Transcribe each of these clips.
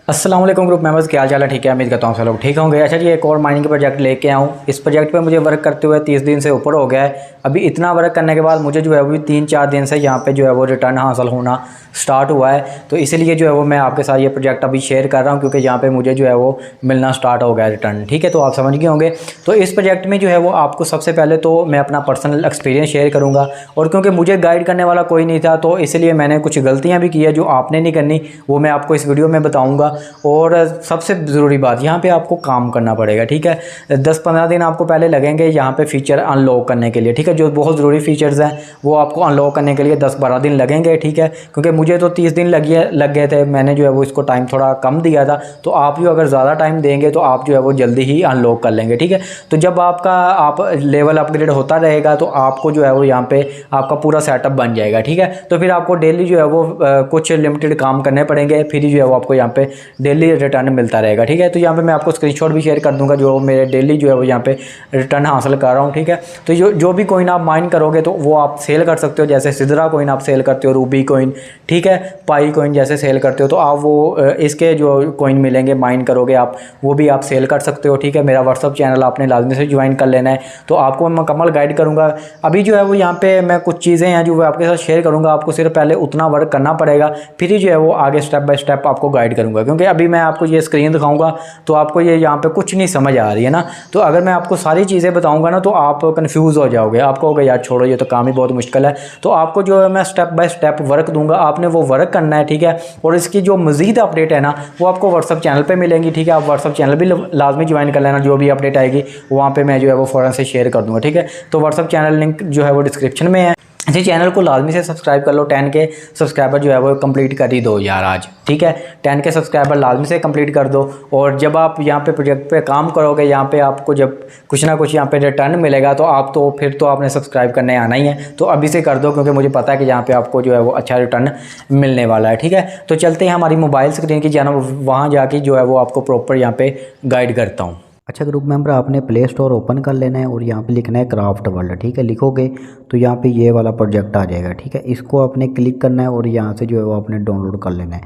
अस्सलाम वालेकुम group members, क्या हाल चाल है? ठीक है, उम्मीद करता हूँ सब लोग ठीक होंगे। अच्छा जी, एक और माइनिंग का प्रोजेक्ट लेके आऊँ। इस प्रोजेक्ट पे मुझे वर्क करते हुए 30 दिन से ऊपर हो गया है। अभी इतना वर्क करने के बाद मुझे जो है वो 3-4 दिन से यहाँ पे जो है वो रिटर्न हासिल होना स्टार्ट हुआ है। तो इसीलिए जो है वो मैं आपके साथ ये प्रोजेक्ट अभी शेयर कर रहा हूँ, क्योंकि यहाँ पे मुझे जो है वो मिलना स्टार्ट हो गया है रिटर्न। ठीक है, तो आप समझ गए होंगे। तो इस प्रोजेक्ट में जो है वो आपको सबसे पहले तो मैं अपना पर्सनल एक्सपीरियंस शेयर करूँगा, और क्योंकि मुझे गाइड करने वाला कोई नहीं था तो इसलिए मैंने कुछ गलतियाँ भी की है जो आपने नहीं करनी, वो मैं आपको इस वीडियो में बताऊँगा। और सबसे ज़रूरी बात, यहाँ पे आपको काम करना पड़ेगा। ठीक है, 10-15 दिन आपको पहले लगेंगे यहाँ पे फ़ीचर अनलॉक करने के लिए। ठीक है, जो बहुत ज़रूरी फ़ीचर्स हैं वो आपको अनलॉक करने के लिए 10-12 दिन लगेंगे। ठीक है, क्योंकि मुझे तो 30 दिन लग गए थे। मैंने जो है वो इसको टाइम थोड़ा कम दिया था, तो आप भी अगर ज़्यादा टाइम देंगे तो आप जो है वो जल्दी ही अनलॉक कर लेंगे। ठीक है, तो जब आप लेवल अपग्रेड होता रहेगा तो आपको जो है वो यहाँ पे आपका पूरा सेटअप बन जाएगा। ठीक है, तो फिर आपको डेली जो है वो कुछ लिमिटेड काम करने पड़ेंगे, फिर जो है वो आपको यहाँ पे डेली रिटर्न मिलता रहेगा। ठीक है, तो यहाँ पे मैं आपको स्क्रीनशॉट भी शेयर कर दूंगा जो मेरे डेली जो है वो यहाँ पे रिटर्न हासिल कर रहा हूँ। ठीक है, तो जो भी कोइन आप माइन करोगे तो वो आप सेल कर सकते हो। जैसे सिद्रा कोइन आप सेल करते हो, रूबी कोइन, ठीक है, पाई कोइन जैसे सेल करते हो, तो आप वो इसके जो कोइन मिलेंगे माइन करोगे आप, वो भी आप सेल कर सकते हो। ठीक है, मेरा व्हाट्सअप चैनल आपने लाजमी से ज्वाइन कर लेना है, तो आपको मैं मुकम्मल गाइड करूँगा। अभी जो है वो यहाँ पे मैं कुछ चीज़ें हैं जो आपके साथ शेयर करूँगा। आपको सिर्फ पहले उतना वर्क करना पड़ेगा, फिर ही जो है वो आगे स्टेप बाय स्टेप आपको गाइड करूँगा। क्योंकि अभी मैं आपको ये स्क्रीन दिखाऊंगा तो आपको ये यहाँ पे कुछ नहीं समझ आ रही है ना, तो अगर मैं आपको सारी चीज़ें बताऊंगा ना तो आप कंफ्यूज हो जाओगे। आपको होगा यार छोड़ो, ये तो काम ही बहुत मुश्किल है। तो आपको जो है मैं स्टेप बाय स्टेप वर्क दूंगा, आपने वो वर्क करना है। ठीक है, और इसकी जो मज़ीद अपडेट है ना वो आपको व्हाट्सअप चैनल पर मिलेंगी। ठीक है, आप व्हाट्सअप चैनल भी लाजमी ज्वाइन कर लेना। जो भी अपडेट आएगी वहाँ पर मैं जो है वो फ़ौरन से शेयर कर दूँगा। ठीक है, तो व्हाट्सअप चैनल लिंक जो है वो डिस्क्रिप्शन में है। इसी चैनल को लाजमी से सब्सक्राइब कर लो। 10 के सब्सक्राइबर जो है वो कंप्लीट कर ही दो यार आज। ठीक है, 10 के सब्सक्राइबर लाजमी से कंप्लीट कर दो। और जब आप यहाँ पे प्रोजेक्ट पे काम करोगे, यहाँ पे आपको जब कुछ ना कुछ यहाँ पे रिटर्न मिलेगा तो आप तो फिर तो आपने सब्सक्राइब करने आना ही है। तो अभी से कर दो, क्योंकि मुझे पता है कि यहाँ पे आपको जो है वो अच्छा रिटर्न मिलने वाला है। ठीक है, तो चलते हैं हमारी मोबाइल स्क्रीन की जानब, वहाँ जाके जो है वो आपको प्रॉपर यहाँ पे गाइड करता हूँ। अच्छा ग्रुप मेंबर, आपने प्ले स्टोर ओपन कर लेना है और यहाँ पे लिखना है क्राफ्ट वर्ल्ड। ठीक है, लिखोगे तो यहाँ पे ये वाला प्रोजेक्ट आ जाएगा। ठीक है, इसको आपने क्लिक करना है और यहाँ से जो है वो आपने डाउनलोड कर लेना है।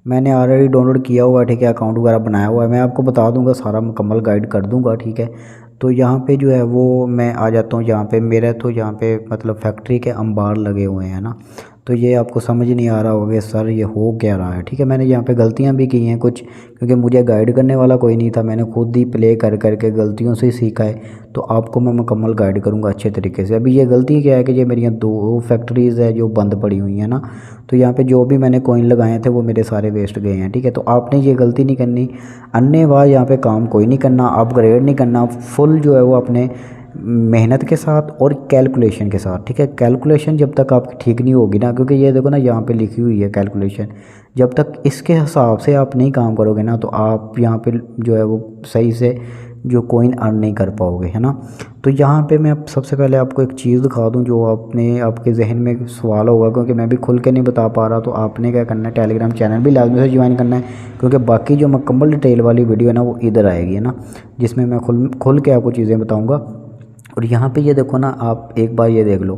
मैंने ऑलरेडी डाउनलोड किया हुआ है। ठीक है, अकाउंट वगैरह बनाया हुआ है। मैं आपको बता दूंगा, सारा मुकम्मल गाइड कर दूंगा। ठीक है, तो यहाँ पे जो है वो मैं आ जाता हूँ। यहाँ पे मेरा तो यहाँ पे मतलब फैक्ट्री के अंबार लगे हुए हैं ना, तो ये आपको समझ नहीं आ रहा होगा सर ये हो क्या रहा है। ठीक है, मैंने यहाँ पे गलतियाँ भी की हैं कुछ, क्योंकि मुझे गाइड करने वाला कोई नहीं था। मैंने खुद ही प्ले कर करके गलतियों से ही सीखा है। तो आपको मैं मुकम्मल गाइड करूँगा अच्छे तरीके से। अभी ये गलती क्या है कि ये मेरी 2 फैक्ट्रीज़ है जो बंद पड़ी हुई हैं ना, तो यहाँ पे जो भी मैंने कॉइन लगाए थे वो मेरे सारे वेस्ट गए हैं। ठीक है, तो आपने ये गलती नहीं करनी। अन्य बार यहाँ पे काम कोई नहीं करना, अपग्रेड नहीं करना, फुल जो है वो अपने मेहनत के साथ और कैलकुलेशन के साथ। ठीक है, कैलकुलेशन जब तक आपकी ठीक नहीं होगी ना, क्योंकि ये देखो ना यहाँ पे लिखी हुई है कैलकुलेशन, जब तक इसके हिसाब से आप नहीं काम करोगे ना तो आप यहाँ पे जो है वो सही से जो कॉइन अर्न नहीं कर पाओगे, है ना। तो यहाँ पे मैं सबसे पहले आपको एक चीज़ दिखा दूँ जो आपके जहन में सवाल होगा, क्योंकि मैं भी खुल के नहीं बता पा रहा। तो आपने क्या करना है, टेलीग्राम चैनल भी लाजमी से ज्वाइन करना है, क्योंकि बाकी जो मुकम्मल डिटेल वाली वीडियो है ना वो इधर आएगी, है ना, जिसमें मैं खुल के आपको चीज़ें बताऊँगा। और यहाँ पे ये देखो ना, आप एक बार ये देख लो,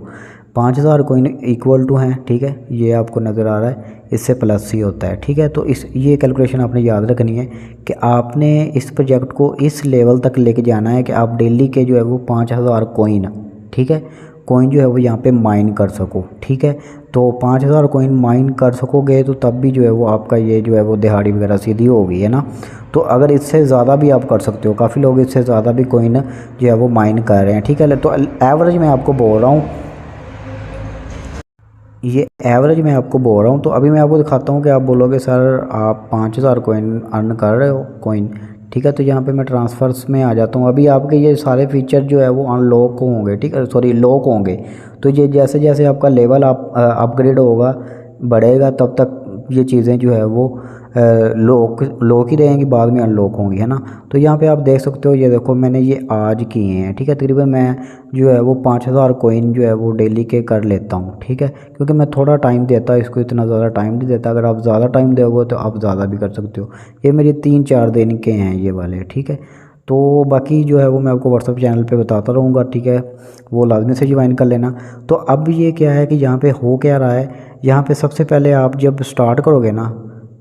5000 कॉइन इक्वल टू हैं। ठीक है, ये आपको नज़र आ रहा है, इससे प्लस ही होता है। ठीक है, तो ये कैलकुलेशन आपने याद रखनी है कि आपने इस प्रोजेक्ट को इस लेवल तक लेके जाना है कि आप डेली के जो है वो 5000 कॉइन, ठीक है, कॉइन जो है वो यहाँ पे माइन कर सको। ठीक है, तो 5000 कॉइन माइन कर सकोगे तो तब भी जो है वो आपका ये जो है वो दिहाड़ी वगैरह सीधी होगी, है ना। तो अगर इससे ज़्यादा भी आप कर सकते हो, काफ़ी लोग इससे ज़्यादा भी कॉइन जो है वो माइन कर रहे हैं। ठीक है, तो एवरेज मैं आपको बोल रहा हूँ, ये एवरेज मैं आपको बोल रहा हूँ। तो अभी मैं आपको दिखाता हूँ कि आप बोलोगे सर आप 5000 कॉइन अर्न कर रहे हो कॉइन। ठीक है, तो यहाँ पे मैं ट्रांसफ़र्स में आ जाता हूँ। अभी आपके ये सारे फीचर जो है वो अनलॉक होंगे, ठीक है, सॉरी लॉक होंगे। तो ये जैसे जैसे आपका लेवल अपग्रेड होगा, बढ़ेगा, तब तक ये चीज़ें जो है वो लॉक ही रहेंगी, बाद में अनलॉक होंगी, है ना। तो यहाँ पे आप देख सकते हो, ये देखो मैंने ये आज किए हैं। ठीक है, तकरीबन मैं जो है वो 5000 कॉइन जो है वो डेली के कर लेता हूँ। ठीक है, क्योंकि मैं थोड़ा टाइम देता हूँ इसको, इतना ज़्यादा टाइम नहीं देता। अगर आप ज़्यादा टाइम दोगे तो आप ज़्यादा भी कर सकते हो। ये मेरे 3-4 दिन के हैं ये वाले। ठीक है, तो बाकी जो है वो मैं आपको व्हाट्सअप चैनल पे बताता रहूँगा। ठीक है, वो लाजमी से ज्वाइन कर लेना। तो अब ये क्या है कि यहाँ पे हो क्या रहा है, यहाँ पे सबसे पहले आप जब स्टार्ट करोगे ना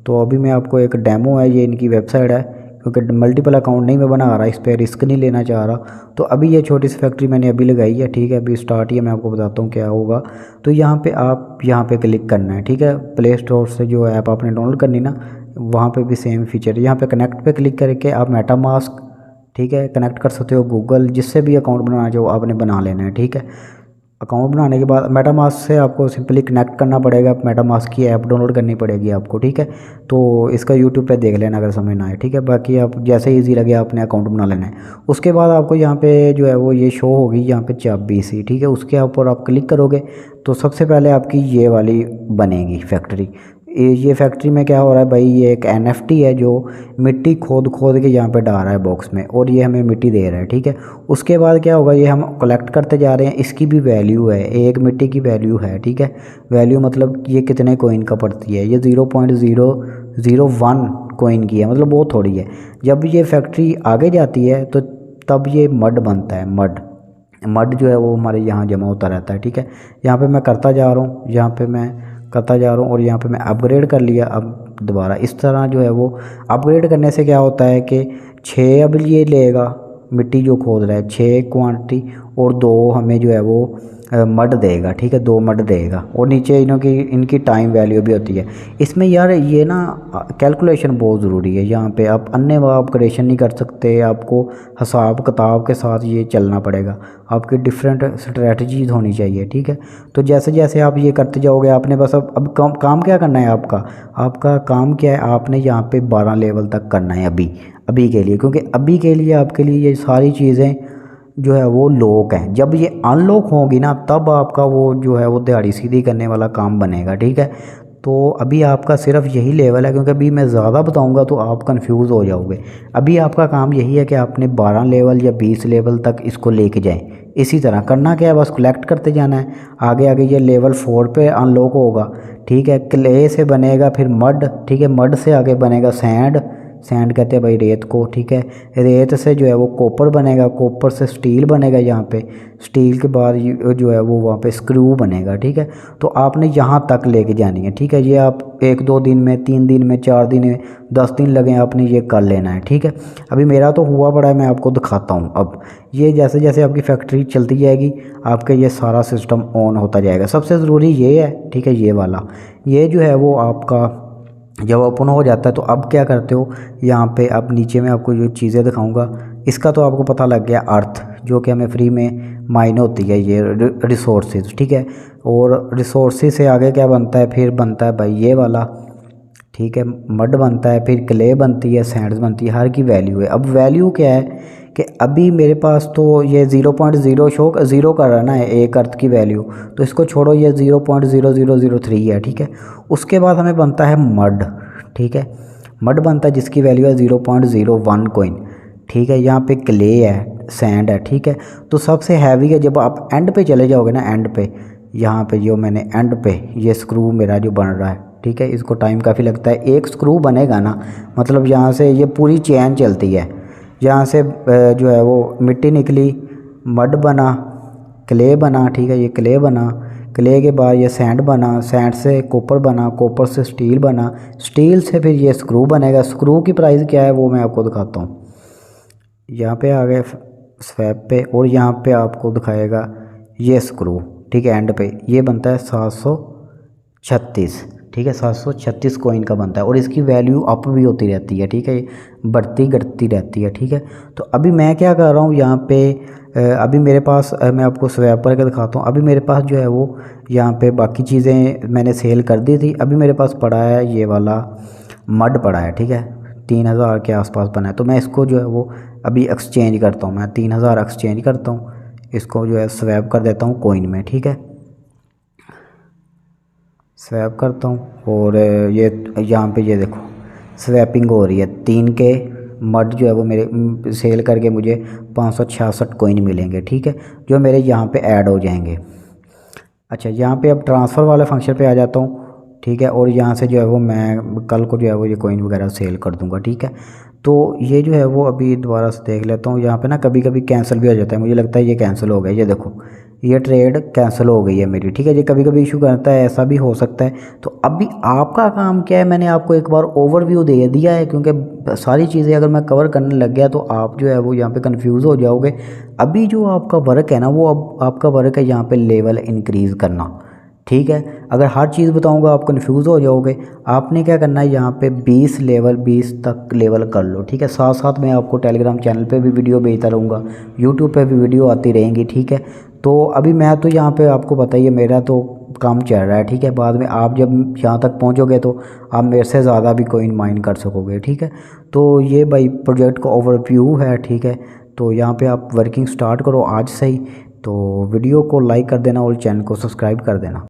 तो अभी मैं आपको एक डेमो है, ये इनकी वेबसाइट है, क्योंकि मल्टीपल अकाउंट नहीं मैं बना रहा, इस पर रिस्क नहीं लेना चाह रहा। तो अभी ये छोटी सी फैक्ट्री मैंने अभी लगाई है, ठीक है। अभी स्टार्ट ही है, मैं आपको बताता हूँ क्या होगा। तो यहाँ पे आप यहाँ पे क्लिक करना है, ठीक है। प्ले स्टोर से जो ऐप आपने डाउनलोड करनी ना, वहाँ पे भी सेम फीचर। यहाँ पे कनेक्ट पे क्लिक करके आप मेटामास्क, ठीक है, कनेक्ट कर सकते हो गूगल, जिससे भी अकाउंट बनाना चाहो आपने बना लेना है, ठीक है। अकाउंट बनाने के बाद मेटामास्क से आपको सिंपली कनेक्ट करना पड़ेगा, मेटामास्क की ऐप डाउनलोड करनी पड़ेगी आपको, ठीक है। तो इसका यूट्यूब पे देख लेना अगर समझ ना आए, ठीक है। बाकी आप जैसे इजी लगे आपने अकाउंट बना लेना है। उसके बाद आपको यहाँ पे जो है वो ये शो होगी यहाँ पे चाबी सी, ठीक है। उसके ऊपर आप क्लिक करोगे तो सबसे पहले आपकी ये वाली बनेगी फैक्ट्री। ये फैक्ट्री में क्या हो रहा है भाई, ये एक NFT है जो मिट्टी खोद खोद के यहाँ पे डाल रहा है बॉक्स में, और ये हमें मिट्टी दे रहा है, ठीक है। उसके बाद क्या होगा, ये हम कलेक्ट करते जा रहे हैं, इसकी भी वैल्यू है, एक मिट्टी की वैल्यू है, ठीक है। वैल्यू मतलब ये कितने कोइन का पड़ती है, ये 0.001 कोइन की है, मतलब बहुत थोड़ी है। जब ये फैक्ट्री आगे जाती है तो तब ये मड बनता है, मड जो है वो हमारे यहाँ जमा होता रहता है, ठीक है। यहाँ पे मैं करता जा रहा हूँ, यहाँ पे मैं करता जा रहा हूँ, और यहाँ पे मैं अपग्रेड कर लिया। अब दोबारा इस तरह जो है वो अपग्रेड करने से क्या होता है कि 6 अब ये लेगा मिट्टी जो खोद रहा है, 6 क्वांटिटी, और 2 हमें जो है वो मड देगा, ठीक है, 2 मड देगा। और नीचे इनकी टाइम वैल्यू भी होती है इसमें। यार ये ना कैलकुलेशन बहुत ज़रूरी है, यहाँ पे आप अन्य क्रिएशन नहीं कर सकते, आपको हिसाब किताब के साथ ये चलना पड़ेगा, आपकी डिफरेंट स्ट्रेटजीज होनी चाहिए, ठीक है। तो जैसे जैसे आप ये करते जाओगे, आपने बस अब काम क्या करना है, आपका काम क्या है, आपने यहाँ पे 12 लेवल तक करना है अभी के लिए, क्योंकि अभी के लिए आपके लिए ये सारी चीज़ें जो है वो लॉक है। जब ये अनलॉक होगी ना, तब आपका वो जो है वो दिहाड़ी सीधी करने वाला काम बनेगा, ठीक है। तो अभी आपका सिर्फ यही लेवल है, क्योंकि अभी मैं ज़्यादा बताऊंगा तो आप कंफ्यूज हो जाओगे। अभी आपका काम यही है कि आपने 12 लेवल या 20 लेवल तक इसको लेके जाएं। इसी तरह करना क्या है, बस कलेक्ट करते जाना है। आगे आगे ये लेवल 4 पे अनलॉक होगा, ठीक है। क्ले से बनेगा फिर मड, ठीक है। मड से आगे बनेगा सैंड कहते हैं भाई रेत को, ठीक है। रेत से जो है वो कॉपर बनेगा, कॉपर से स्टील बनेगा यहाँ पे, स्टील के बाद जो है वो वहाँ पे स्क्रू बनेगा, ठीक है। तो आपने यहाँ तक लेके जानी है, ठीक है। ये आप 1-2 दिन में, 3 दिन में, 4 दिन में, 10 दिन लगे आपने ये कर लेना है, ठीक है। अभी मेरा तो हुआ पड़ा है, मैं आपको दिखाता हूँ। अब ये जैसे जैसे आपकी फैक्ट्री चलती जाएगी, आपका ये सारा सिस्टम ऑन होता जाएगा। सबसे ज़रूरी ये है, ठीक है, ये वाला, ये जो है वो आपका जब ओपन हो जाता है तो अब क्या करते हो, यहाँ पे अब नीचे में आपको जो चीज़ें दिखाऊंगा, इसका तो आपको पता लग गया, अर्थ जो कि हमें फ्री में माइन होती है, ये रिसोर्सेज, ठीक है। और रिसोर्सेज से आगे क्या बनता है, फिर बनता है भाई ये वाला, ठीक है, मड बनता है, फिर क्ले बनती है, सैंड्स बनती है, हर की वैल्यू है। अब वैल्यू क्या है कि अभी मेरे पास तो ये 0.0 शो 0 कर रहा है ना एक अर्थ की वैल्यू, तो इसको छोड़ो, ये 0.0003 है, ठीक है। उसके बाद हमें बनता है मड, ठीक है, मड बनता है जिसकी वैल्यू है 0.01 कोइन, ठीक है। यहाँ पे क्ले है, सैंड है, ठीक है। तो सबसे हैवी है, जब आप एंड पे चले जाओगे ना, एंड पे, यहाँ पे जो मैंने एंड पे ये स्क्रू मेरा जो बन रहा है, ठीक है, इसको टाइम काफ़ी लगता है। एक स्क्रू बनेगा ना, मतलब यहाँ से ये पूरी चेन चलती है, यहाँ से जो है वो मिट्टी निकली, मड बना, क्ले बना, ठीक है, ये क्ले बना, क्ले के बाद ये सैंड बना, सैंड से कॉपर बना, कॉपर से स्टील बना, स्टील से फिर ये स्क्रू बनेगा। स्क्रू की प्राइस क्या है वो मैं आपको दिखाता हूँ। यहाँ पे आ गए स्वैप पे, और यहाँ पे आपको दिखाएगा ये स्क्रू, ठीक है, एंड पे ये बनता है 736, ठीक है, 736 कोइन का बनता है, और इसकी वैल्यू अप भी होती रहती है, ठीक है, बढ़ती घटती रहती है, ठीक है। तो अभी मैं क्या कर रहा हूँ यहाँ पे, अभी मेरे पास मैं आपको स्वैप करके दिखाता हूँ। अभी मेरे पास जो है वो यहाँ पे बाकी चीज़ें मैंने सेल कर दी थी। अभी मेरे पास पड़ा है ये वाला मड पड़ा है, ठीक है, 3000 के आसपास बना है। तो मैं इसको जो है वो अभी एक्सचेंज करता हूँ, मैं 3000 एक्सचेंज करता हूँ, इसको जो है स्वैप कर देता हूँ कोइन में, ठीक है, स्वैप करता हूँ। और ये यहाँ पे ये देखो स्वैपिंग हो रही है, 3 के मड जो है वो मेरे सेल करके मुझे 566 कोइन मिलेंगे, ठीक है, जो मेरे यहाँ पे ऐड हो जाएंगे। अच्छा, यहाँ पे अब ट्रांसफ़र वाले फंक्शन पे आ जाता हूँ, ठीक है, और यहाँ से जो है वो मैं कल को जो है वो ये कोइन वगैरह सेल कर दूँगा, ठीक है। तो ये जो है वो अभी दोबारा से देख लेता हूँ, यहाँ पे ना कभी कभी कैंसिल भी हो जाता है, मुझे लगता है ये कैंसिल हो गया, ये देखो ये ट्रेड कैंसिल हो गई है मेरी, ठीक है। ये कभी कभी इशू करता है, ऐसा भी हो सकता है। तो अभी आपका काम क्या है, मैंने आपको एक बार ओवरव्यू दे दिया है, क्योंकि सारी चीज़ें अगर मैं कवर करने लग गया तो आप जो है वो यहाँ पे कंफ्यूज हो जाओगे। अभी जो आपका वर्क है ना, वो अब आपका वर्क है यहाँ पे लेवल इंक्रीज़ करना, ठीक है। अगर हर चीज़ बताऊंगा आप कंफ्यूज हो जाओगे। आपने क्या करना है, यहाँ पे 20 तक लेवल कर लो, ठीक है। साथ साथ मैं आपको टेलीग्राम चैनल पे भी वीडियो भेजता रहूँगा, यूट्यूब पे भी वीडियो आती रहेंगी, ठीक है। तो अभी मैं तो यहाँ पे आपको पता ही है, मेरा तो काम चल रहा है, ठीक है। बाद में आप जब यहाँ तक पहुँचोगे तो आप मेरे से ज़्यादा भी कॉइन माइन कर सकोगे, ठीक है। तो ये भाई प्रोजेक्ट का ओवरव्यू है, ठीक है। तो यहाँ पे आप वर्किंग स्टार्ट करो आज से ही। तो वीडियो को लाइक कर देना और चैनल को सब्सक्राइब कर देना।